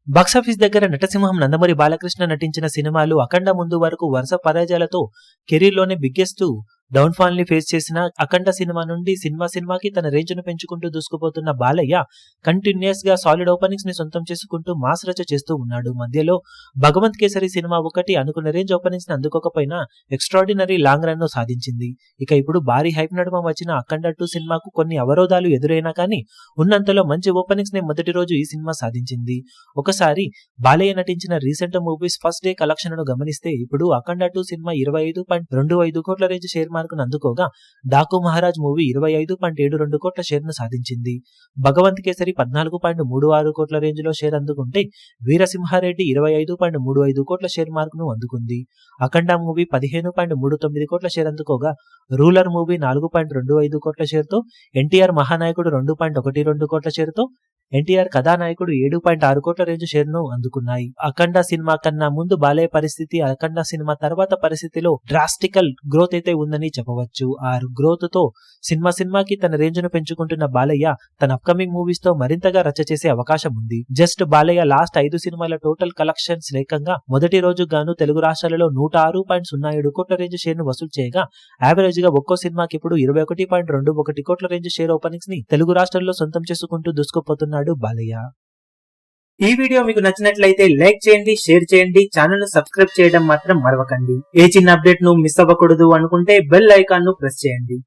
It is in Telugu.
బాక్సాఫీస్ దగ్గర నటసింహం నందమూరి బాలకృష్ణ నటించిన సినిమాలు అఖండ ముందు వరకు వరుస పరాజయాలతో కెరీర్ లోనే బిగ్గెస్ట్ డౌన్ ఫాల్ ని ఫేస్ చేసిన అఖండ సినిమా నుండి సినిమాకి తన రేంజ్ ను పెంచుకుంటూ దూసుకుపోతున్న బాలయ్య కంటిన్యూస్ గా సాలిడ్ ఓపెనింగ్స్ ని సొంతం చేసుకుంటూ మాస్ రచ చేస్తూ ఉన్నాడు. మధ్యలో భగవంత్ కేసరి సినిమా ఒకటి అనుకున్న రేంజ్ ఓపెనింగ్స్ ని అందుకోకపోయినా ఎక్స్ట్రాడినరీ లాంగ్ రన్ ను సాధించింది. ఇక ఇప్పుడు భారీ హైప్ నడుమ వచ్చిన అఖండ 2 సినిమాకు కొన్ని అవరోధాలు ఎదురైనా కానీ ఉన్నంతలో మంచి ఓపెనింగ్స్ ని మొదటి రోజు ఈ సినిమా సాధించింది. ఒకసారి బాలయ్య నటించిన recent movies first day collection ను గమనిస్తే ఇప్పుడు అఖండ 2 సినిమా 25.25 కోట్ల రేంజ్ షేర్ మార్కును అందుకోగా డాకు మహారాజ్ మూవీ 25.72 కోట్ల షేర్ ను సాధించింది. భగవంత్ కేసరి 14.36 కోట్ల రేంజ్ లో షేర్ అందుకుంటే వీరసింహారెడ్డి 25.35 కోట్ల షేర్ మార్కును అందుకుంది. అఖండ మూవీ 15.39 కోట్ల షేర్ అందుకోగా రూలర్ మూవీ 4.25 కోట్ల షేర్ తో, ఎన్టీఆర్ మహానాయకుడు 2.12 కోట్ల షేర్ తో, ఎన్టీఆర్ కథానాయకుడు 7.6 కోట్ల రేంజ్ షేర్ ను అందుకున్నాయి. అఖండ సినిమా కన్నా ముందు బాలయ్య పరిస్థితి, అఖండ సినిమా తర్వాత పరిస్థితిలో డ్రాస్టికల్ గ్రోత్ అయితే ఉందని చెప్పవచ్చు. ఆ గ్రోత్ తో సినిమాకి తన రేంజ్ ను పెంచుకుంటున్న బాలయ్య తన అప్కమింగ్ మూవీస్ తో మరింతగా రచ్చ చేసే అవకాశం ఉంది. జస్ట్ బాలయ్య లాస్ట్ 5 సినిమాల టోటల్ కలెక్షన్స్ లేకంగా మొదటి రోజు గాను తెలుగు రాష్ట్రాలలో 106.07 కోట్ల రేంజ్ షేర్ ను వసూలు చేయగా యావరేజ్ గా ఒక్కో సినిమాకి ఇప్పుడు 21.21 కోట్ల రేంజ్ షేర్ ఓపెనింగ్స్ ని తెలుగు రాష్ట్రాల్లో సొంతం చేసుకుంటూ దూసుకుపోతున్నాడు బాలయ్య. ఈ వీడియో మీకు నచ్చినట్లయితే లైక్ చేయండి, షేర్ చేయండి, ఛానల్ ను సబ్స్క్రైబ్ చేయడం మాత్రం మరవకండి. ఏ చిన్న అప్డేట్ ను మిస్ అవ్వకూడదు అనుకుంటే బెల్ ఐకాన్ ను ప్రెస్ చేయండి.